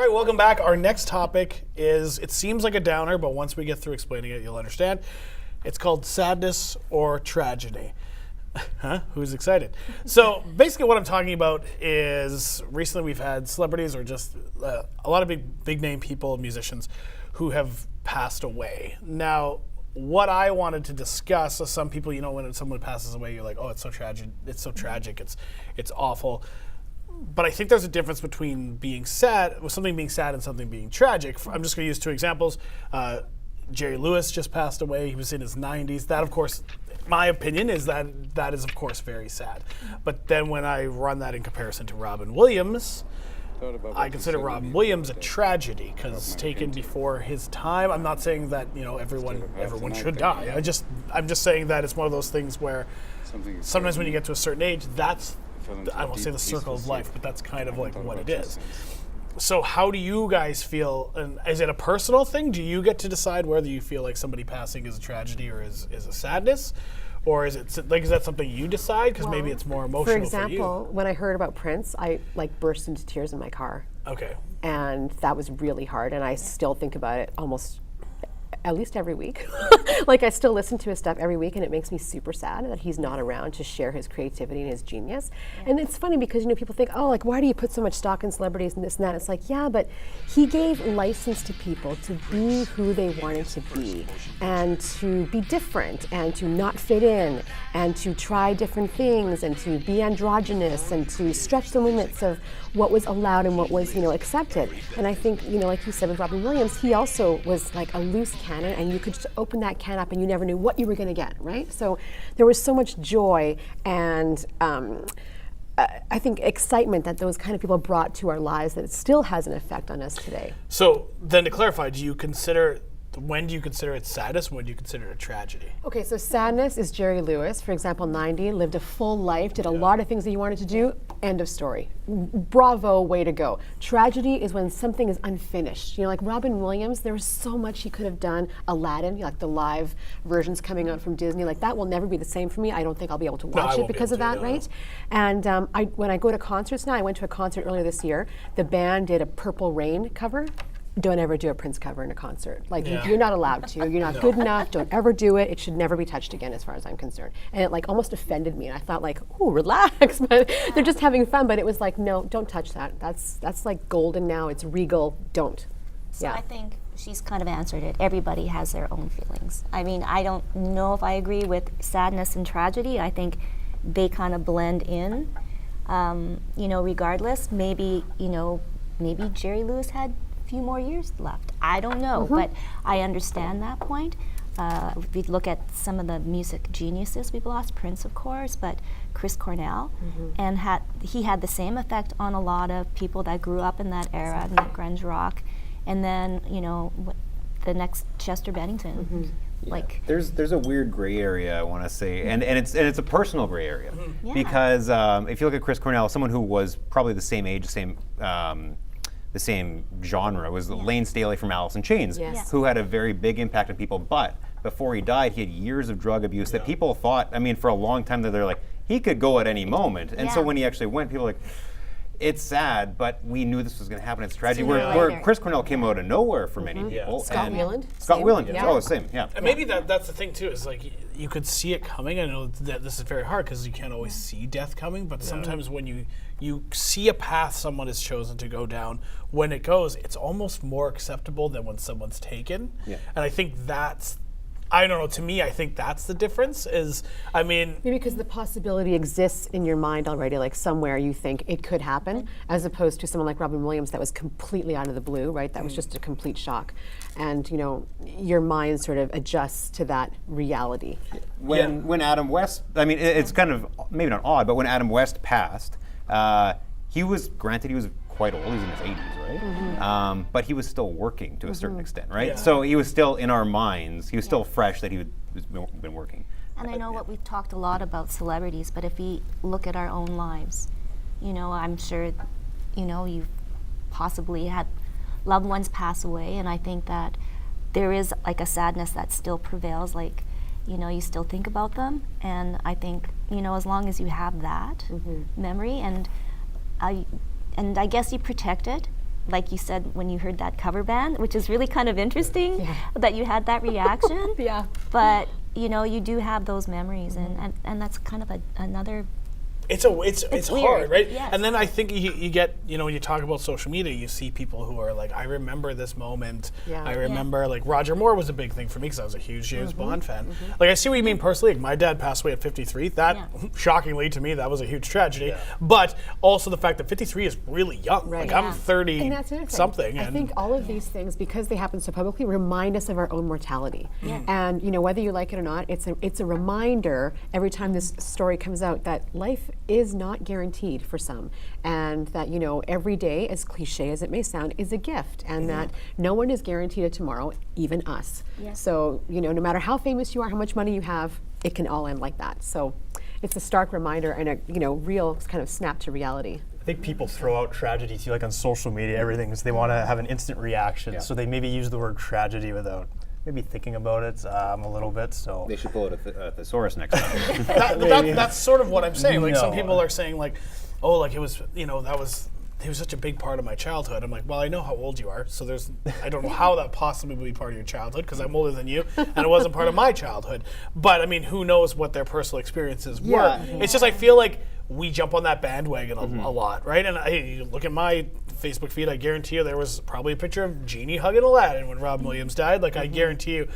All right, welcome back. Our next topic is, it seems like a downer, but once we get through explaining it, you'll understand. It's called sadness or tragedy. Huh? Who's excited? So basically what I'm talking about is recently we've had celebrities or just a lot of big name people, musicians, who have passed away. Now, what I wanted to discuss, so some people, when someone passes away, you're like, oh, it's so tragic, it's awful. But I think there's a difference between being sad, with something being sad and something being tragic. I'm just going to use two examples. Jerry Lewis just passed away. He was in his 90s. That, of course, my opinion is that is, of course, very sad. But then when I run that in comparison to Robin Williams, I consider Robin Williams a tragedy because taken before his time. I'm not saying that everyone should die. I'm just saying that it's one of those things where sometimes when you get to a certain age, that's, I won't say the circle of life, but that's kind of like what it is. So how do you guys feel? And is it a personal thing? Do you get to decide whether you feel like somebody passing is a tragedy or is a sadness? Or is that something you decide? Because maybe it's more emotional for you. For example, when I heard about Prince, I burst into tears in my car. Okay. And that was really hard, and I still think about it almost at least every week. Like, I still listen to his stuff every week, and it makes me super sad that he's not around to share his creativity and his genius. And it's funny because, people think, oh, like, why do you put so much stock in celebrities and this and that? It's like, yeah, but he gave license to people to be who they wanted to be and to be different and to not fit in and to try different things and to be androgynous and to stretch the limits of what was allowed and what was, accepted. And I think, like you said with Robin Williams, he also was like a loose cannon, and you could just open that can up and you never knew what you were going to get, right? So there was so much joy and I think excitement that those kind of people brought to our lives that it still has an effect on us today. So then to clarify, when do you consider it sadness? When do you consider it a tragedy? Okay, so sadness is Jerry Lewis, for example, 90, lived a full life, did a lot of things that he wanted to do, end of story. Bravo, way to go. Tragedy is when something is unfinished. Like Robin Williams, there was so much he could have done. Aladdin, like the live versions coming out from Disney, like that will never be the same for me. I don't think I'll be able to watch it because of that, right? And when I go to concerts now, I went to a concert earlier this year, the band did a Purple Rain cover. Don't ever do a Prince cover in a concert. Like, you're not allowed to. You're not good enough. Don't ever do it. It should never be touched again as far as I'm concerned. And it almost offended me. And I thought ooh, relax. But they're just having fun. But it was like, no, don't touch that. That's like golden now. It's regal. Don't. So I think she's kind of answered it. Everybody has their own feelings. I mean, I don't know if I agree with sadness and tragedy. I think they kind of blend in, regardless. Maybe Jerry Lewis had few more years left. I don't know, but I understand that point. If we look at some of the music geniuses we've lost, Prince, of course, but Chris Cornell, and he had the same effect on a lot of people that grew up in that era, in that grunge rock, and then the next Chester Bennington. Yeah. There's a weird gray area, I want to say, and it's a personal gray area because if you look at Chris Cornell, someone who was probably the same age, the same genre was Lane Staley from Alice in Chains, who had a very big impact on people. But before he died, he had years of drug abuse that people thought, for a long time, that they're like, he could go at any moment. And so when he actually went, people were like, it's sad, but we knew this was going to happen. It's tragic. Where Chris Cornell came out of nowhere for many people. Scott Weiland. Scott Weiland, same. And maybe that's the thing too, is like you could see it coming. I know that this is very hard because you can't always see death coming, but sometimes when you see a path someone has chosen to go down, when it goes, it's almost more acceptable than when someone's taken. And I think I don't know, to me, I think that's the difference maybe because the possibility exists in your mind already, like somewhere you think it could happen, as opposed to someone like Robin Williams that was completely out of the blue, right? That was just a complete shock. And, your mind sort of adjusts to that reality. When Adam West, it's kind of, maybe not odd, but when Adam West passed, he was quite old, he was in his 80s, right? But he was still working to a certain extent, right? So he was still in our minds, he was still fresh that he was been working. And I know what we've talked a lot about celebrities, but if we look at our own lives, I'm sure, you've possibly had loved ones pass away, and I think that there is like a sadness that still prevails, like, you still think about them, and I think, as long as you have that memory, and I guess you protect it, like you said, when you heard that cover band, which is really kind of interesting that you had that reaction. Yeah. But you do have those memories, and that's kind of another. It's weird, hard, right? yes. And then I think you get, when you talk about social media, you see people who are like, I remember this moment. Yeah. I remember, like, Roger Moore was a big thing for me because I was a huge James Bond fan. Like, I see what you mean personally. Like, my dad passed away at 53. That, shockingly to me, that was a huge tragedy. Yeah. But also the fact that 53 is really young. Right. Like, I'm 30 and that's it. something. I think all of these things, because they happen so publicly, remind us of our own mortality. Yeah. And whether you like it or not, it's a reminder every time this story comes out that life is not guaranteed for some, and that every day, as cliche as it may sound, is a gift, and that no one is guaranteed a tomorrow, even us. Yeah. So no matter how famous you are, how much money you have, it can all end like that. So it's a stark reminder and a real kind of snap to reality. I think people throw out tragedy too, like on social media, everything, so they want to have an instant reaction. So they maybe use the word tragedy without maybe thinking about it a little bit. So They should pull out a thesaurus next time. That's sort of what I'm saying. Like, some No. people are saying, like, oh, like, it was, he was such a big part of my childhood. I'm like, well, I know how old you are, so I don't know how that possibly would be part of your childhood, because I'm older than you, and it wasn't part of my childhood. But I mean, who knows what their personal experiences were? Yeah. It's just, I feel like we jump on that bandwagon a lot, right? And you look at my Facebook feed, I guarantee you there was probably a picture of Genie hugging Aladdin when Robin Williams died. Like, I guarantee you.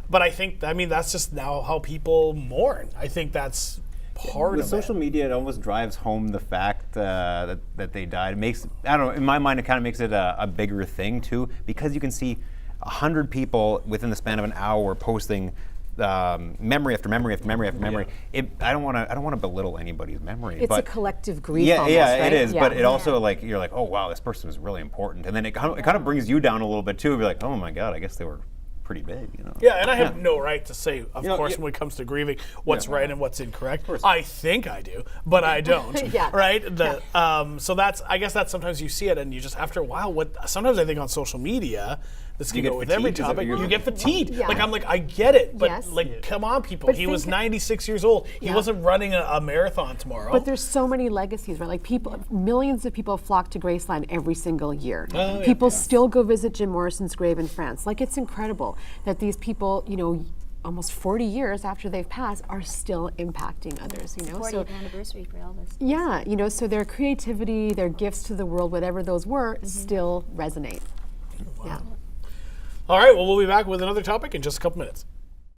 But I think, that's just now how people mourn. I think that's part With of social media, it almost drives home the fact that they died. It makes, I don't know, in my mind, it kind of makes it a bigger thing too, because you can see 100 people within the span of an hour posting memory after memory after memory after memory. I don't want to belittle anybody's memory. It's but a collective grief. Yeah, almost, yeah, right? it is. But it also, like, you're like, oh wow, this person is really important, and then it kind of brings you down a little bit too. You're like, oh my god, I guess they were pretty big, Yeah, and I have no right to say, of course, yeah. when it comes to grieving, what's right and what's incorrect. I think I do, but I don't. Yeah. Right? So I guess that's sometimes you see it, and you just, after a while, sometimes I think on social media, this can get go with every fatigued? Is that what topic, you're- you get fatigued. Yeah. Like, I'm like, I get it, but Yes. like, come on, people. But He was think- 96 years old. He Yeah. wasn't running a marathon tomorrow. But there's so many legacies, right? Like, millions of people flock to Graceland every single year. Oh, yeah. People still go visit Jim Morrison's grave in France. Like, it's incredible that these people, almost 40 years after they've passed, are still impacting others. 40th anniversary for Elvis. Yeah, so their creativity, their gifts to the world, whatever those were, still resonate. Yeah. All right, well, we'll be back with another topic in just a couple minutes.